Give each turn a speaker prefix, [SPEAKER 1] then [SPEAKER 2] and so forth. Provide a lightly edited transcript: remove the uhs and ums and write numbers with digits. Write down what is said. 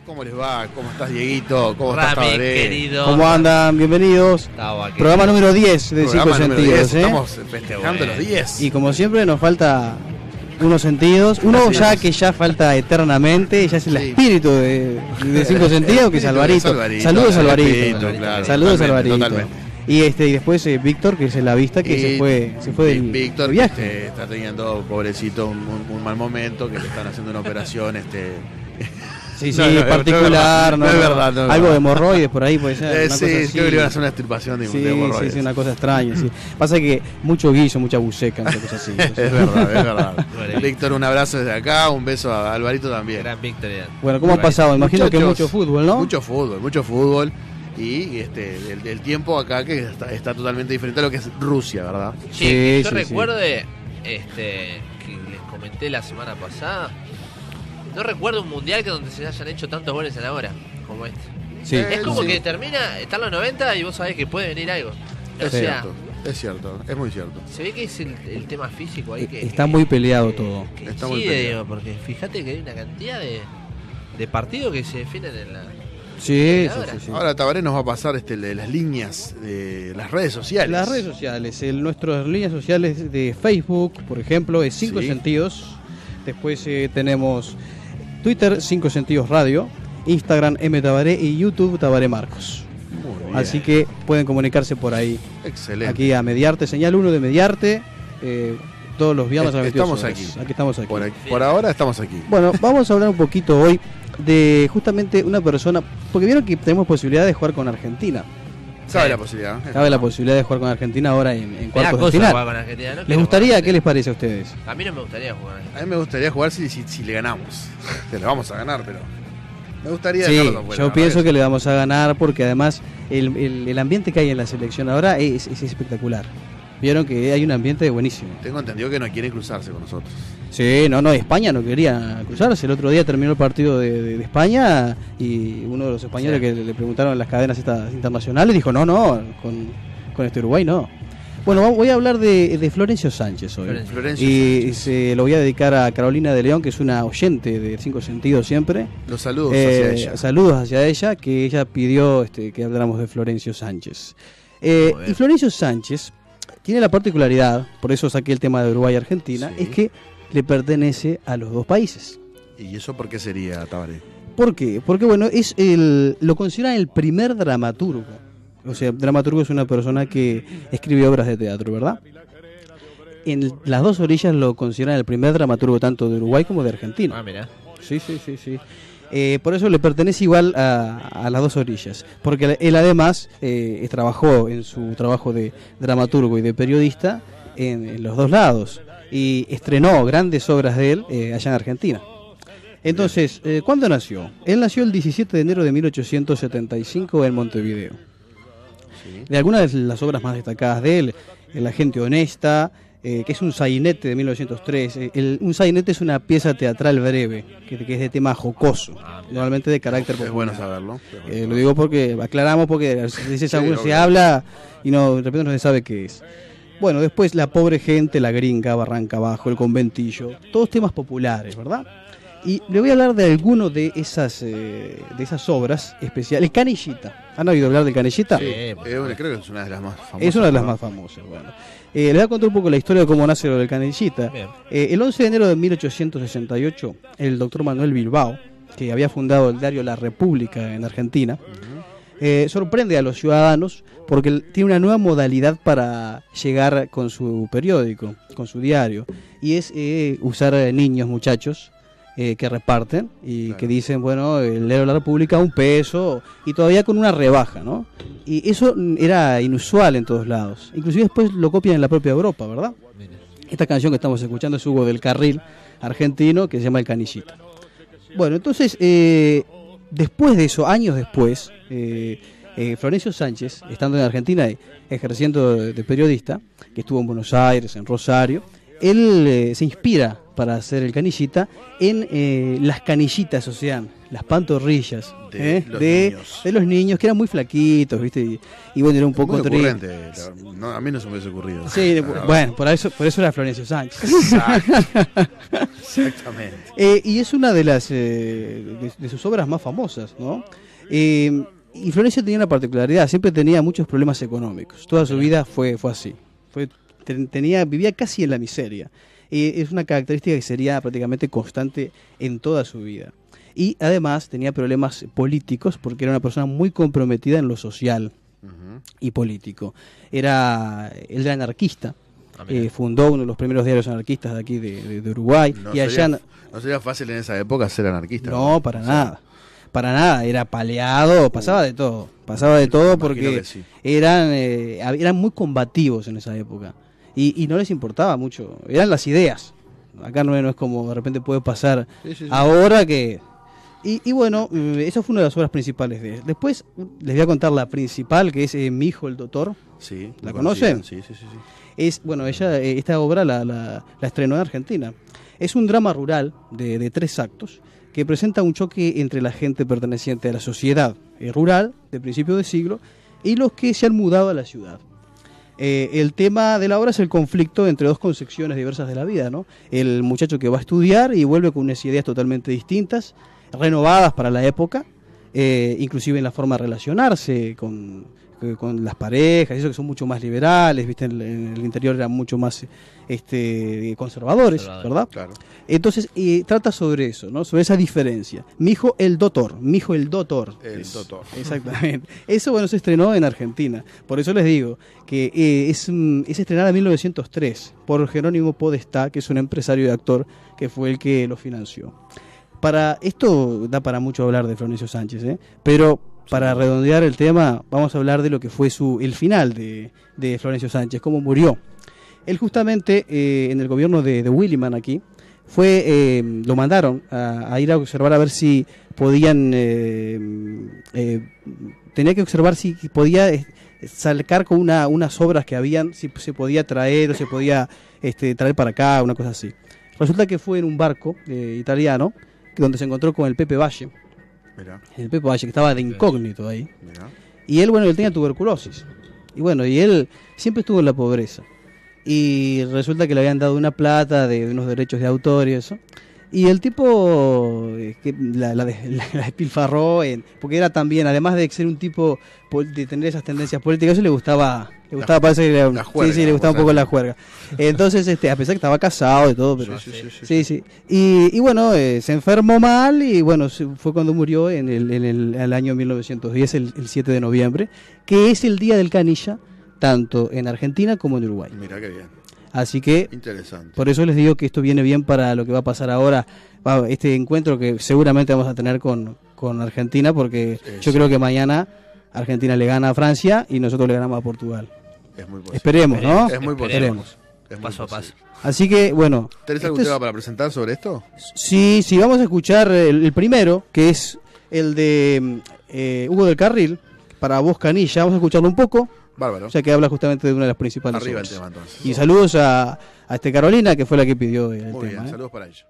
[SPEAKER 1] ¿Cómo les va? ¿Cómo estás, Dieguito? ¿Cómo
[SPEAKER 2] Rami,
[SPEAKER 1] estás, Tabaré?
[SPEAKER 2] querido.
[SPEAKER 3] ¿Cómo andan? Bienvenidos. Programa número 10 de Cinco
[SPEAKER 1] Programa número
[SPEAKER 3] Sentidos.
[SPEAKER 1] 10, estamos festejando los 10.
[SPEAKER 3] Y como siempre nos falta unos sentidos. Uno
[SPEAKER 1] Así
[SPEAKER 3] ya
[SPEAKER 1] es.
[SPEAKER 3] que ya falta eternamente, ya es el
[SPEAKER 1] Sí.
[SPEAKER 3] espíritu de Cinco Sentidos, que es Alvarito. Saludos, Alvarito.
[SPEAKER 1] Claro,
[SPEAKER 3] Saludos,
[SPEAKER 1] totalmente,
[SPEAKER 3] Alvarito.
[SPEAKER 1] totalmente.
[SPEAKER 3] Y después Víctor, que es el avista, que se fue del
[SPEAKER 1] Víctor,
[SPEAKER 3] del viaje.
[SPEAKER 1] está teniendo, pobrecito, un mal momento, que le están haciendo una operación.
[SPEAKER 3] Sí,
[SPEAKER 1] No, no,
[SPEAKER 3] particular,
[SPEAKER 1] no es verdad, no es
[SPEAKER 3] algo
[SPEAKER 1] verdad.
[SPEAKER 3] de hemorroides por ahí puede ser. Una cosa
[SPEAKER 1] Sí,
[SPEAKER 3] así.
[SPEAKER 1] creo que le iban a hacer una extirpación de
[SPEAKER 3] Sí,
[SPEAKER 1] hemorroides.
[SPEAKER 3] sí, una cosa extraña. Sí. Pasa que mucho guiso, mucha buceca, una cosa así.
[SPEAKER 1] Es verdad, es verdad.
[SPEAKER 2] Bueno,
[SPEAKER 1] Víctor, un abrazo desde acá, un beso a Alvarito también.
[SPEAKER 2] Gran victoria.
[SPEAKER 3] Bueno, ¿cómo ha pasado? Imagino que
[SPEAKER 1] Muchachos,
[SPEAKER 3] mucho fútbol, ¿no?
[SPEAKER 1] Mucho fútbol. Y el tiempo acá que está totalmente diferente a lo que es Rusia, ¿verdad?
[SPEAKER 2] Sí,
[SPEAKER 3] Sí,
[SPEAKER 2] yo
[SPEAKER 3] sí,
[SPEAKER 2] recuerde que les comenté la semana pasada. No recuerdo un mundial que donde se hayan hecho tantos goles en la hora como este.
[SPEAKER 3] Sí.
[SPEAKER 2] Es como
[SPEAKER 1] sí.
[SPEAKER 2] que termina, están los 90 y vos sabés que puede venir algo. O
[SPEAKER 1] Es
[SPEAKER 2] sea,
[SPEAKER 1] cierto, es muy cierto.
[SPEAKER 2] se ve que es el tema físico ahí que
[SPEAKER 3] Está muy peleado todo.
[SPEAKER 2] que
[SPEAKER 1] Está muy
[SPEAKER 2] incide,
[SPEAKER 1] peleado.
[SPEAKER 2] digo, porque fíjate que hay una cantidad de partidos que se definen en la...
[SPEAKER 3] Sí, sí.
[SPEAKER 1] Ahora Tabaré nos va a pasar las líneas de las redes sociales.
[SPEAKER 3] Las redes sociales, nuestras líneas sociales de Facebook, por ejemplo, es Cinco
[SPEAKER 1] Sí.
[SPEAKER 3] Sentidos. Después tenemos Twitter, Cinco Sentidos Radio, Instagram, M Tabaré y YouTube, Tabaré Marcos.
[SPEAKER 1] Muy bien.
[SPEAKER 3] Así que pueden comunicarse por ahí.
[SPEAKER 1] Excelente.
[SPEAKER 3] Aquí a Mediarte, señal 1 de Mediarte, todos los viernes a las 22
[SPEAKER 1] Estamos
[SPEAKER 3] horas.
[SPEAKER 1] aquí.
[SPEAKER 3] Estamos aquí.
[SPEAKER 1] Por ahora estamos aquí.
[SPEAKER 3] Bueno, vamos a hablar un poquito hoy de justamente una persona, porque vieron que tenemos posibilidad de jugar con Argentina.
[SPEAKER 1] Cabe la posibilidad.
[SPEAKER 3] Cabe la posibilidad de jugar con Argentina ahora en
[SPEAKER 2] Me da
[SPEAKER 3] cuartos de
[SPEAKER 2] cosa
[SPEAKER 3] final.
[SPEAKER 2] jugar con Argentina, no
[SPEAKER 3] ¿Les
[SPEAKER 2] quiero
[SPEAKER 3] gustaría?
[SPEAKER 2] jugar con
[SPEAKER 3] ¿Qué les parece a ustedes?
[SPEAKER 2] Argentina. A mí no me gustaría jugar con
[SPEAKER 1] A
[SPEAKER 2] Argentina.
[SPEAKER 1] mí me gustaría jugar si le ganamos. Que le vamos a ganar, pero me gustaría
[SPEAKER 3] Sí,
[SPEAKER 1] dejarlo afuera,
[SPEAKER 3] yo
[SPEAKER 1] la
[SPEAKER 3] pienso
[SPEAKER 1] verdad
[SPEAKER 3] que le vamos a ganar porque además el ambiente que hay en la selección ahora es espectacular. Vieron que hay un ambiente buenísimo.
[SPEAKER 1] tengo entendido que no quiere cruzarse con nosotros.
[SPEAKER 3] Sí, no, España no quería cruzarse. El otro día terminó el partido de España y uno de los españoles
[SPEAKER 2] Sí.
[SPEAKER 3] que le preguntaron en las cadenas estas internacionales dijo, no, con este Uruguay no. Bueno, voy a hablar de Florencio Sánchez hoy.
[SPEAKER 1] Florencio
[SPEAKER 3] Y
[SPEAKER 1] Sánchez.
[SPEAKER 3] se lo voy a dedicar a Carolina de León, que es una oyente de Cinco Sentidos siempre.
[SPEAKER 1] Los saludos hacia ella.
[SPEAKER 3] Saludos hacia ella, que ella pidió que habláramos de Florencio Sánchez.
[SPEAKER 2] bien.
[SPEAKER 3] Y Florencio Sánchez tiene la particularidad, por eso saqué el tema de Uruguay y Argentina,
[SPEAKER 1] Sí.
[SPEAKER 3] es que le pertenece a los dos países.
[SPEAKER 1] ¿Y eso por qué sería, Tabaré?
[SPEAKER 3] ¿Por qué? Porque bueno, lo consideran el primer dramaturgo. O sea, dramaturgo es una persona que escribe obras de teatro, ¿verdad? En las dos orillas lo consideran el primer dramaturgo tanto de Uruguay como de Argentina.
[SPEAKER 2] Ah, mirá.
[SPEAKER 3] Sí. Por eso le pertenece igual a las dos orillas. Porque él además trabajó en su trabajo de dramaturgo y de periodista en los dos lados. Y estrenó grandes obras de él allá en Argentina. Entonces, ¿cuándo nació? Él nació el 17 de enero de 1875 en Montevideo.
[SPEAKER 1] Sí.
[SPEAKER 3] De algunas de las obras más destacadas de él, La gente honesta, que es un sainete de 1903. Un sainete es una pieza teatral breve, que es de tema jocoso, normalmente de carácter
[SPEAKER 1] Es
[SPEAKER 3] popular.
[SPEAKER 1] bueno saberlo.
[SPEAKER 3] Lo digo porque aclaramos, porque a veces
[SPEAKER 1] Sí,
[SPEAKER 3] se
[SPEAKER 1] obvio.
[SPEAKER 3] habla y de repente no se sabe qué es. Bueno, después La pobre gente, La gringa, Barranca abajo, El conventillo, todos temas populares, ¿verdad? Y le voy a hablar de alguno de esas obras especiales. El Canillita. ¿Han oído hablar del Canillita?
[SPEAKER 2] Sí,
[SPEAKER 1] Creo que es una de las más famosas.
[SPEAKER 3] Es una de las
[SPEAKER 1] ¿no?
[SPEAKER 3] más famosas. Bueno. Les voy a contar un poco la historia de cómo nace lo del Canillita.
[SPEAKER 2] Bien.
[SPEAKER 3] El 11 de enero de 1868, el doctor Manuel Bilbao, que había fundado el diario La República en Argentina, sorprende a los ciudadanos porque él tiene una nueva modalidad para llegar con su periódico, con su diario, y es usar niños, muchachos, que reparten y
[SPEAKER 1] Claro.
[SPEAKER 3] que dicen, bueno, el diario de La República $1 y todavía con una rebaja, ¿no? Y eso era inusual en todos lados. Inclusive después lo copian en la propia Europa, ¿verdad?
[SPEAKER 2] Mira.
[SPEAKER 3] Esta canción que estamos escuchando es Hugo del Carril, argentino, que se llama El Canillita. Bueno, entonces, después de eso, años después, Florencio Sánchez, estando en Argentina y ejerciendo de periodista, que estuvo en Buenos Aires, en Rosario, él se inspira para hacer el Canillita en las canillitas, o sea, las pantorrillas
[SPEAKER 1] De los niños.
[SPEAKER 3] de los niños, que eran muy flaquitos, ¿viste? Y bueno, era un poco
[SPEAKER 1] Muy
[SPEAKER 3] triste.
[SPEAKER 1] ocurrente. No, a mí no se me hubiese ocurrido.
[SPEAKER 3] Sí,
[SPEAKER 1] Claro.
[SPEAKER 3] bueno, por eso era Florencio Sánchez.
[SPEAKER 1] Exacto. Exactamente.
[SPEAKER 3] Y es una de las de sus obras más famosas, ¿no? Y Florencio tenía una particularidad, siempre tenía muchos problemas económicos. Toda su vida fue así. Vivía casi en la miseria. Es una característica que sería prácticamente constante en toda su vida. Y además tenía problemas políticos porque era una persona muy comprometida en lo social y político. Él era anarquista. Fundó uno de los primeros diarios anarquistas de aquí de Uruguay.
[SPEAKER 1] No sería fácil en esa época ser anarquista.
[SPEAKER 3] No, para nada. Para nada, era paleado, pasaba de todo porque
[SPEAKER 1] sí.
[SPEAKER 3] eran muy combativos en esa época y no les importaba mucho, eran las ideas. Acá no es como de repente puede pasar ahora que... Y bueno, esa fue una de las obras principales de él. Después les voy a contar la principal, que es Mi hijo el doctor.
[SPEAKER 1] Sí,
[SPEAKER 3] ¿La conocen?
[SPEAKER 1] Sí.
[SPEAKER 3] Esta obra la estrenó en Argentina. Es un drama rural de 3 actos que presenta un choque entre la gente perteneciente a la sociedad rural de principio de siglo y los que se han mudado a la ciudad. El tema de la obra es el conflicto entre 2 concepciones diversas de la vida, ¿no? El muchacho que va a estudiar y vuelve con unas ideas totalmente distintas, renovadas para la época, inclusive en la forma de relacionarse con las parejas, eso que son mucho más liberales, ¿viste? En el interior eran mucho más conservadores, ¿verdad?
[SPEAKER 1] Claro.
[SPEAKER 3] Entonces, trata sobre eso, ¿no? Sobre esa diferencia. Mi hijo el doctor.
[SPEAKER 1] El doctor.
[SPEAKER 3] Exactamente. Eso, bueno, se estrenó en Argentina. Por eso les digo que es estrenada en 1903 por Jerónimo Podestá, que es un empresario y actor que fue el que lo financió. Esto da para mucho hablar de Florencio Sánchez, pero para redondear el tema, vamos a hablar de lo que fue el final de Florencio Sánchez, cómo murió. Él justamente en el gobierno de Williman aquí, lo mandaron a ir a observar a ver si podían, tenía que observar si podía sacar con unas obras que habían, si se podía traer o se podía traer para acá, una cosa así. Resulta que fue en un barco italiano, donde se encontró con el Pepe Valle.
[SPEAKER 1] Mirá.
[SPEAKER 3] El Pepe Valle, que estaba de incógnito ahí.
[SPEAKER 1] Mirá.
[SPEAKER 3] Y él, él tenía tuberculosis. Y él siempre estuvo en la pobreza. Y resulta que le habían dado una plata de unos derechos de autor y eso. Y el tipo la despilfarró, porque era también, además de ser un tipo de tener esas tendencias políticas, eso le gustaba parece que
[SPEAKER 1] la juerga,
[SPEAKER 3] le gustaba un poco la juerga. Entonces, a pesar que estaba casado y todo, pero sí. Y bueno, se enfermó mal y bueno, fue cuando murió en el año 1910, el 7 de noviembre, que es el día del canilla, tanto en Argentina como en Uruguay.
[SPEAKER 1] Mirá qué bien.
[SPEAKER 3] Así que,
[SPEAKER 1] interesante.
[SPEAKER 3] Por eso les digo que esto viene bien para lo que va a pasar ahora, este encuentro que seguramente vamos a tener con Argentina, porque yo creo que mañana Argentina le gana a Francia y nosotros le ganamos a Portugal.
[SPEAKER 1] Es muy posible.
[SPEAKER 3] Esperemos, ¿no?
[SPEAKER 1] Es muy posible.
[SPEAKER 3] Esperemos.
[SPEAKER 1] Es muy
[SPEAKER 2] Paso a
[SPEAKER 1] posible.
[SPEAKER 2] paso.
[SPEAKER 3] Así que, bueno.
[SPEAKER 1] ¿Tenés algún tema para presentar sobre esto?
[SPEAKER 3] Sí, vamos a escuchar el primero, que es el de Hugo del Carril, para Voz Canilla. Vamos a escucharlo un poco.
[SPEAKER 1] Bárbaro.
[SPEAKER 3] Ya que habla justamente de una de las principales
[SPEAKER 1] Arriba
[SPEAKER 3] obras.
[SPEAKER 1] el tema, entonces.
[SPEAKER 3] Y saludos a Carolina, que fue la que pidió el
[SPEAKER 1] Muy
[SPEAKER 3] tema.
[SPEAKER 1] bien, saludos para ella.